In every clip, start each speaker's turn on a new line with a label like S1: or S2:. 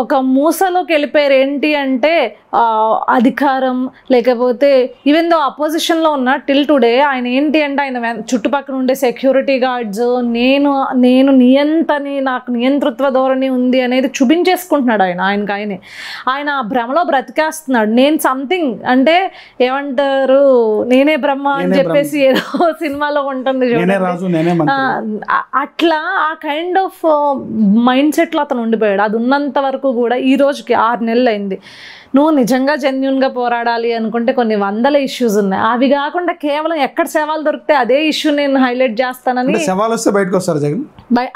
S1: ఒక మూసలోకి వెళ్ళిపోయారు. ఏంటి అంటే అధికారం, లేకపోతే ఈవెన్ దో అపోజిషన్లో ఉన్న టిల్ టుడే ఆయన ఏంటి అంటే ఆయన చుట్టుపక్కల ఉండే సెక్యూరిటీ గార్డ్స్ నేను నియంతని, నాకు నియంతృత్వ ధోరణి ఉంది అనేది చూపించేసుకుంటున్నాడు ఆయన భ్రమలో బ్రతికేస్తున్నాడు. నేను సంథింగ్ అంటే ఏమంటారు, నేనే బ్రహ్మ అని చెప్పేసి ఏదో సినిమాలో ఉంటుంది అట్లా ఆ కైండ్ ఆఫ్ మైండ్ సెట్లో అతను ఉండిపోయాడు. అది ఉన్నంత వరకు కూడా ఈ రోజుకి 6 నెలలు అయింది. నువ్వు నిజంగా జెన్యూన్గా పోరాడాలి అనుకుంటే కొన్ని వందల ఇష్యూస్ ఉన్నాయి. అవి కాకుండా కేవలం ఎక్కడ సవాలు దొరికితే అదే ఇష్యూ నేను హైలైట్ చేస్తానని
S2: సవాల్ వస్తే బయటకు వస్తారు జగన్.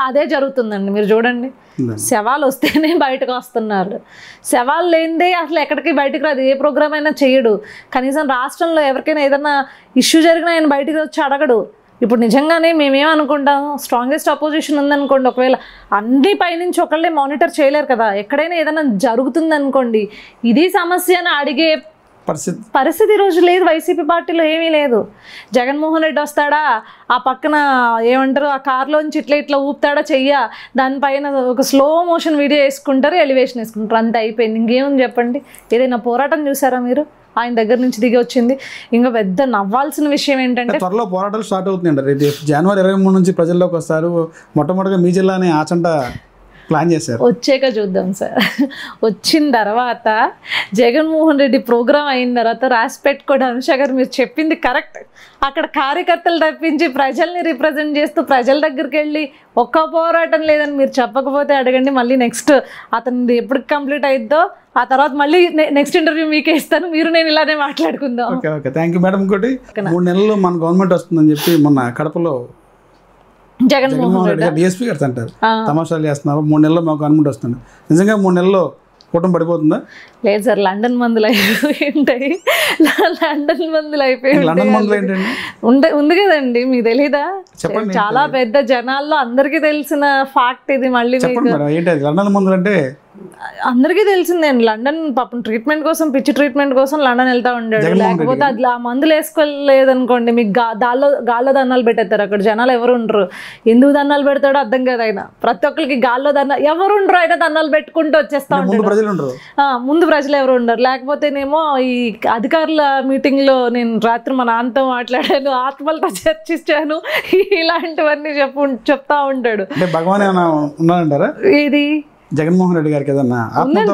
S1: అదే జరుగుతుందండి. మీరు చూడండి, సవాల్ వస్తేనే బయటకు వస్తున్నారు. సవాల్ లేనిదే అసలు ఎక్కడికి బయటకు రాదు. ఏ ప్రోగ్రామ్ అయినా చేయడు. కనీసం రాష్ట్రంలో ఎవరికైనా ఏదైనా ఇష్యూ జరిగినా ఆయన బయటకు వచ్చి అడగడు. ఇప్పుడు నిజంగానే మేమేమనుకుంటాం, స్ట్రాంగెస్ట్ అపోజిషన్ ఉందనుకోండి, ఒకవేళ అన్ని పైనుంచి ఒకళ్ళే మానిటర్ చేయలేరు కదా. ఎక్కడైనా ఏదైనా జరుగుతుంది అనుకోండి, ఇది సమస్య అని అడిగే పరిస్థితి రోజు లేదు. వైసీపీ పార్టీలో ఏమీ లేదు. జగన్మోహన్ రెడ్డి వస్తాడా, ఆ పక్కన ఏమంటారు ఆ కార్లోంచి ఇట్లా ఊపుతాడా చెయ్య, దానిపైన ఒక స్లో మోషన్ వీడియో వేసుకుంటారు, ఎలివేషన్ వేసుకుంటారు, అంత అయిపోయింది. ఇంకేముంది చెప్పండి. ఏదైనా పోరాటం చూసారా మీరు? ఆయన దగ్గర నుంచి దిగి వచ్చింది. ఇంకా పెద్ద నవ్వాల్సిన విషయం ఏంటంటే
S2: త్వరలో పోరాటాలు స్టార్ట్ అవుతున్నాయండి. జనవరి 23 నుంచి ప్రజల్లోకి వస్తారు. మొట్టమొదటిగా మీ జిల్లాని ఆచంట ప్లాన్ చేశారు.
S1: వచ్చాక చూద్దాం సార్. వచ్చిన తర్వాత జగన్మోహన్ రెడ్డి ప్రోగ్రామ్ అయిన తర్వాత రాసి పెట్టుకోండి అనుష గారు, మీరు చెప్పింది కరెక్ట్. అక్కడ కార్యకర్తలు తప్పించి ప్రజల్ని రిప్రజెంట్ చేస్తూ ప్రజల దగ్గరికి వెళ్ళి ఒక్క పోరాటం లేదని మీరు చెప్పకపోతే అడగండి. మళ్ళీ నెక్స్ట్ అతనిది ఎప్పుడు కంప్లీట్ అయిద్దో ఆ తర్వాత మళ్ళీ నెక్స్ట్ ఇంటర్వ్యూ మీకే ఇస్తాను. మీరు నేను ఇలానే మాట్లాడుకుందాం.
S2: Okay okay, thank you madam. ఇంకోటి 3 నెలల్లో మన గవర్నమెంట్ వస్తుందని చెప్పి మొన్న కడపలో
S1: జగన్మోహన్ రెడ్డి
S2: డిఎస్పీ గారు అంటారు, తమాషాలు చేస్తున్నారు. 3 నెలల్లో మాకు గవర్నమెంట్ వస్తుంది. నిజంగా 3 నెలల్లో కూటమి పడిపోతుందా?
S1: లేదు సార్, లండన్ మందులు అయిపోయింటాయి. లండన్ మందులు ఉంది కదండి, మీకు తెలీదా? చాలా పెద్ద జనాల్లో అందరికీ తెలిసిన ఫ్యాక్ట్ ఇది. మళ్ళీ
S2: లండన్ మందులు అంటే
S1: అందరికీ తెలిసిందండి. లండన్ పాపం ట్రీట్మెంట్ కోసం, పిచ్చి ట్రీట్మెంట్ కోసం లండన్ వెళ్తా ఉండాడు. లేకపోతే అది ఆ మందులు వేసుకోలేదనుకోండి, మీకు గాల్లో దండాలు పెట్టేస్తారు. అక్కడ జనాలు ఎవరు ఉండరు. ఎందుకు దండాలు పెడతాడో అర్థం కాదు. ఆయన ప్రతి ఒక్కరికి గాల్లో ఎవరు ఉండరు, ఆయన దండాలు పెట్టుకుంటూ వచ్చేస్తా ఉంటాడు. ముందు ప్రజలు ఎవరు ఉండరు. లేకపోతేనేమో ఈ అధికారుల మీటింగ్ లో నేను రాత్రి మా నాన్నతో మాట్లాడాను, ఆత్మలతో చర్చించాను, ఇలాంటివన్నీ చెప్తా ఉంటాడు. ఇది
S2: జగన్మోహన్ రెడ్డి గారికి ఏదన్నా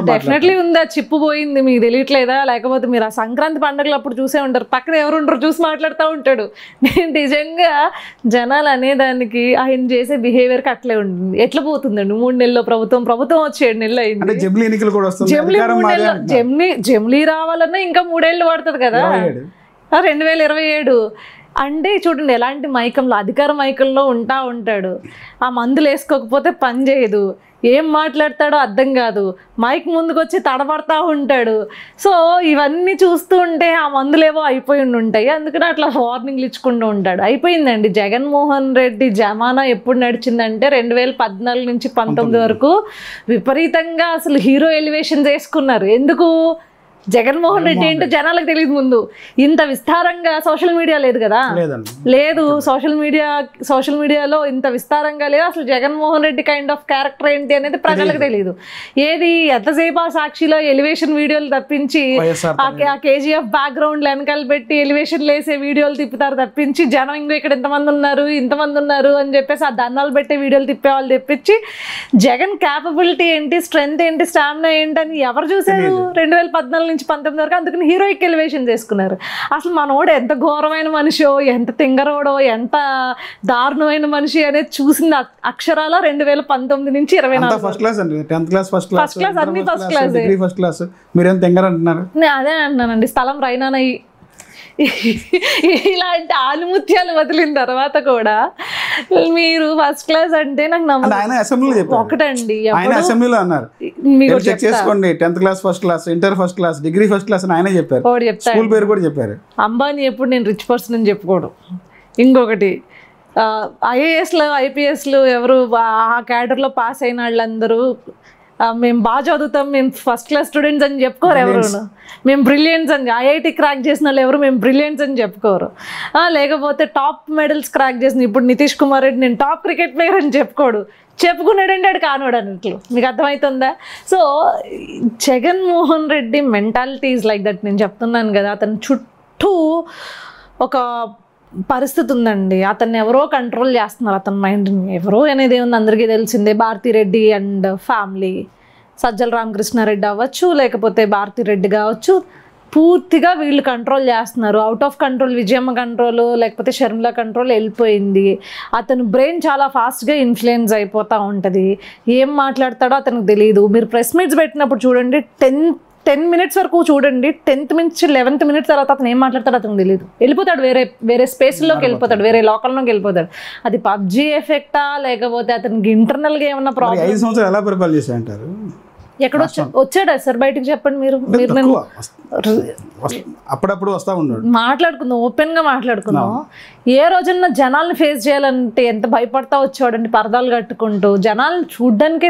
S1: డెఫినెట్లీ ఉందా? చిప్పు పోయింది, మీకు తెలియట్లేదా? లేకపోతే మీరు ఆ సంక్రాంతి పండుగలు అప్పుడు చూసే ఉంటారు, పక్కన ఎవరు ఉండరు, చూసి మాట్లాడుతూ ఉంటాడు. నేను నిజంగా జనాలు అనేదానికి ఆయన చేసే బిహేవియర్కి అట్లే ఉంటుంది. ఎట్లా పోతుందండి 3 నెలల్లో ప్రభుత్వం వచ్చి 7 నెలలు అయింది. జమ్లీ రావాలన్నా ఇంకా 3 ఏళ్ళు పడుతుంది కదా, 2027. అంటే చూడండి ఎలాంటి మైకంలో, అధికార మైకంలో ఉంటాడు. ఆ మందులు వేసుకోకపోతే పని చేయదు, ఏం మాట్లాడతాడో అర్థం కాదు, మైక్ ముందుకు వచ్చి తడబడతా ఉంటాడు. సో ఇవన్నీ చూస్తూ ఉంటే ఆ మందులేవో అయిపోయి ఉంటాయి. అందుకని అట్లా వార్నింగ్లు ఇచ్చుకుంటూ ఉంటాడు. అయిపోయిందండి. జగన్మోహన్ రెడ్డి జమానా ఎప్పుడు నడిచిందంటే 2014 నుంచి 19 వరకు విపరీతంగా అసలు హీరో ఎలివేషన్ చేసుకున్నారు. ఎందుకు? జగన్మోహన్ రెడ్డి ఏంటో జనాలకు తెలియదు. ముందు ఇంత విస్తారంగా సోషల్ మీడియా లేదు కదా, లేదు సోషల్ మీడియాలో ఇంత విస్తారంగా లేదు. అసలు Jaganmohan Reddy kind of character ఏంటి అనేది ప్రజలకు తెలియదు. ఏది ఎంతసేపు ఆ సాక్షిలో ఎలివేషన్ వీడియోలు తప్పించి ఆ కేజీఎఫ్ బ్యాక్గ్రౌండ్ వెనకాల పెట్టి ఎలివేషన్లు వేసే వీడియోలు తిప్పుతారు తప్పించి జనం ఇంకో ఇక్కడ ఇంతమంది ఉన్నారు అని చెప్పేసి ఆ దండాలు పెట్టే వీడియోలు తిప్పేవాళ్ళు తెప్పించి జగన్ క్యాపబిలిటీ ఏంటి, స్ట్రెంగ్త్ ఏంటి, స్టామినా ఏంటి అని ఎవరు చూసారు 2014 నుంచి 19 వరకు? అందుకని హీరోయిక్ ఎలివేషన్ చేసుకున్నారు. అసలు మనోడు ఎంత ఘోరమైన మనిషో, ఎంత తింగరోడో, ఎంత దారుణమైన మనిషి అనేది చూసింది అక్షరాల 2019 నుంచి 24 ఫస్ట్ క్లాస్ అన్ని ఫస్ట్ క్లాస్. అదే అంటున్నానండి. స్థలం రైనానయ్యి ఇలాంటి ఆలుముత్యాలు వదిలిన తర్వాత కూడా మీరు ఫస్ట్ క్లాస్ అంటే నాకు ఒకటండి.
S2: మీరు చెక్ చేసుకోండి, 10th class first class, inter first class, degree first class అని ఆయనే చెప్పారు. స్కూల్ పేరు కూడా చెప్పారు.
S1: అంబానీ ఎప్పుడు నేను రిచ్ పర్సన్ అని చెప్పుకోవడం. ఇంకొకటి ఐఏఎస్లు ఐపీఎస్లు ఎవరు ఆ క్యాడర్లో పాస్ అయిన వాళ్ళందరూ మేము బాగా చదువుతాం, మేము ఫస్ట్ క్లాస్ స్టూడెంట్స్ అని చెప్పుకోరు ఎవరు. మేము బ్రిలియన్స్ అని, ఐఐటి క్రాక్ చేసిన వాళ్ళు ఎవరు మేము బ్రిలియన్స్ అని చెప్పుకోరు. లేకపోతే టాప్ మెడల్స్ క్రాక్ చేసిన ఇప్పుడు నితీష్ కుమార్ రెడ్డి నేను టాప్ క్రికెట్ ప్లేయర్ అని చెప్పుకోడు. చెప్పుకున్నాడంటే ఆడు కానోడు అన్నట్లు. మీకు అర్థమవుతుందా? So Jaganmohan Reddy mentality is like that. నేను చెప్తున్నాను కదా, అతని చుట్టూ ఒక పరిస్థితి ఉందండి. అతన్ని ఎవరో కంట్రోల్ చేస్తున్నారు, అతని మైండ్ని. ఎవరో అనేది ఏముంది, అందరికీ తెలిసిందే. భారతిరెడ్డి అండ్ ఫ్యామిలీ, సజ్జల రామకృష్ణారెడ్డి అవ్వచ్చు, లేకపోతే భారతిరెడ్డి కావచ్చు, పూర్తిగా వీళ్ళు కంట్రోల్ చేస్తున్నారు. Out of control Vijayamma control, లేకపోతే షర్మిల కంట్రోల్ వెళ్ళిపోయింది. అతను బ్రెయిన్ చాలా ఫాస్ట్గా ఇన్ఫ్లుయెన్స్ అయిపోతూ ఉంటుంది. ఏం మాట్లాడతాడో అతనికి తెలియదు. మీరు ప్రెస్ మీట్స్ పెట్టినప్పుడు చూడండి, 10 minutes వరకు చూడండి, 10th నుంచి 11th minute తర్వాత అతను ఏం మాట్లాడతాడో అతనికి తెలియదు. వెళ్ళిపోతాడు, వేరే స్పేస్లోకి వెళ్ళిపోతాడు, వేరే లోకల్లోకి వెళ్ళిపోతాడు. అది పబ్జీ ఎఫెక్టా, లేకపోతే అతనికి ఇంటర్నల్గా ఏమన్నా ప్రాబ్లమ్?
S2: 5 సంవత్సరాలు ఎలా పరిపాలన చేశారంటారు?
S1: ఎక్కడ వచ్చాడా సార్ బయటకు? చెప్పండి మీరు.
S2: అప్పుడప్పుడు వస్తా ఉన్నాడు.
S1: మాట్లాడుకుందాం, ఓపెన్గా మాట్లాడుకుందాం. ఏ రోజున్న జనాల్ని ఫేస్ చేయాలంటే ఎంత భయపడతా వచ్చేవాడండి, పరదాలు కట్టుకుంటూ. జనాలను చూడ్డానికి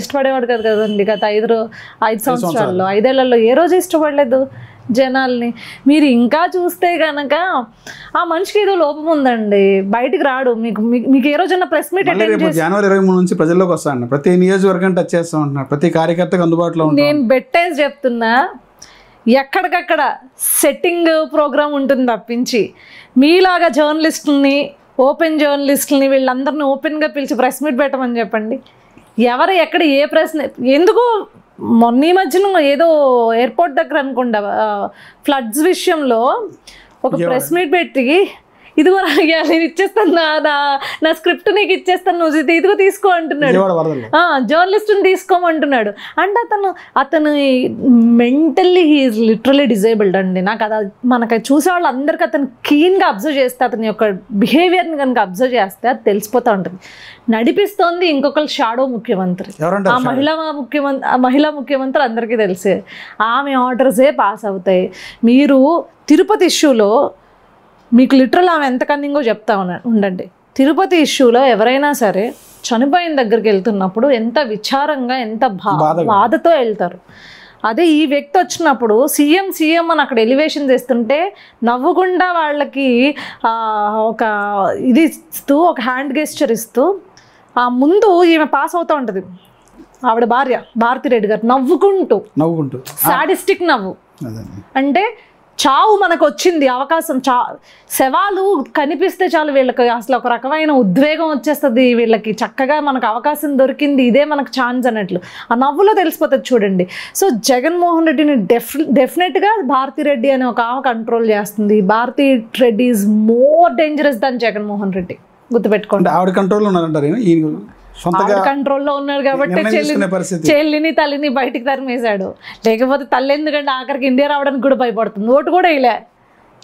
S1: ఇష్టపడేవాడు కదా కదండి. గత 5 సంవత్సరాల్లో, 5 ఏళ్లలో ఏ రోజు ఇష్టపడలేదు జనాల్ని. మీరు ఇంకా చూస్తే కనుక ఆ మనిషికి ఏదో లోపం ఉందండి, బయటికి రాడు. మీకు ఏ రోజున్న ప్రెస్ మీట్
S2: జనవరి 23 నుంచి ప్రజల్లోకి వస్తాను, ప్రతి నియోజకవర్గం టచ్ చేస్తా ఉంటున్నారు, ప్రతి కార్యకర్తకు అందుబాటులో.
S1: నేను బెట్టేసి చెప్తున్నా, ఎక్కడికక్కడ సెట్టింగ్ ప్రోగ్రామ్ ఉంటుంది తప్పించి మీలాగా జర్నలిస్టుల్ని, ఓపెన్ జర్నలిస్టుల్ని, వీళ్ళందరినీ ఓపెన్గా పిలిచి ప్రెస్ మీట్ పెట్టమని చెప్పండి. ఎవరు ఎక్కడ ఏ ప్రశ్న ఎందుకు? మొన్న ఈ మధ్యన ఏదో ఎయిర్పోర్ట్ దగ్గర అనుకుంటా ఫ్లడ్స్ విషయంలో ఒక ప్రెస్ మీట్ పెట్టి, ఇదిగో నేను ఇచ్చేస్తాను, నా స్క్రిప్ట్ నీకు ఇచ్చేస్తాను, నువ్వు ఇదిగో తీసుకో అంటున్నాడు. జర్నలిస్ట్ని తీసుకోమంటున్నాడు. అంటే అతను మెంటల్లీ హీఈస్ లిటరలీ డిజేబుల్డ్ అండి. నాకు అది మనకు చూసే వాళ్ళు అందరికీ అతను క్లీన్గా అబ్జర్వ్ చేస్తే, అతని యొక్క బిహేవియర్ని కనుక అబ్జర్వ్ చేస్తే అది తెలిసిపోతూ ఉంటుంది. నడిపిస్తోంది ఇంకొకరు షాడో ముఖ్యమంత్రి. ఆ మహిళా ముఖ్యమంత్రి అందరికీ తెలిసే. ఆమె ఆర్డర్సే పాస్ అవుతాయి. మీరు తిరుపతి ఇష్యూలో మీకు లిటరల్ ఆమె ఎంత కన్నింగో చెప్తా ఉండండి. తిరుపతి ఇష్యూలో ఎవరైనా సరే చనిపోయిన దగ్గరికి వెళ్తున్నప్పుడు ఎంత విచారంగా, ఎంత బాధతో వెళ్తారు. అదే ఈ వ్యక్తి వచ్చినప్పుడు సీఎం అని అక్కడ ఎలివేషన్ చేస్తుంటే నవ్వుకుండా వాళ్ళకి ఒక ఇది ఇస్తూ, ఒక హ్యాండ్ గెస్చర్ ఇస్తూ, ఆ ముందు ఈమె పాస్ అవుతూ ఉంటుంది, ఆవిడ భార్య భారతిరెడ్డి గారు, నవ్వుకుంటూ సాడిస్టిక్ నవ్వు. అంటే చావు మనకు వచ్చింది, అవకాశం, శవాలు కనిపిస్తే చాలు వీళ్ళకి అసలు ఒక రకమైన ఉద్వేగం వచ్చేస్తుంది. వీళ్ళకి చక్కగా మనకు అవకాశం దొరికింది, ఇదే మనకు ఛాన్స్ అన్నట్లు ఆ నవ్వులో తెలిసిపోతుంది చూడండి. సో జగన్మోహన్ రెడ్డిని డెఫినెట్గా భారతిరెడ్డి అనే ఒక ఆమె కంట్రోల్ చేస్తుంది. Bharathi Reddy is more dangerous than Jaganmohan Reddy, గుర్తుపెట్టుకోండి.
S2: ఆవిడ కంట్రోల్లో ఉన్నారంటారు,
S1: కంట్రోల్లో ఉన్నాడు కాబట్టి చెల్లిని తల్లిని బయటికి తరిమేశాడు. లేకపోతే తల్లి ఎందుకంటే ఆఖరికి ఇండియా రావడానికి కూడా భయపడుతుంది. ఓటు కూడా వేయలే,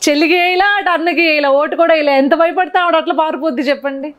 S1: చెల్లికి వేయలే, అటు అన్నకి వేయలే, ఓటు కూడా వేయలే. ఎంత భయపడితే ఆవిడ అట్లా పారిపోద్ది చెప్పండి.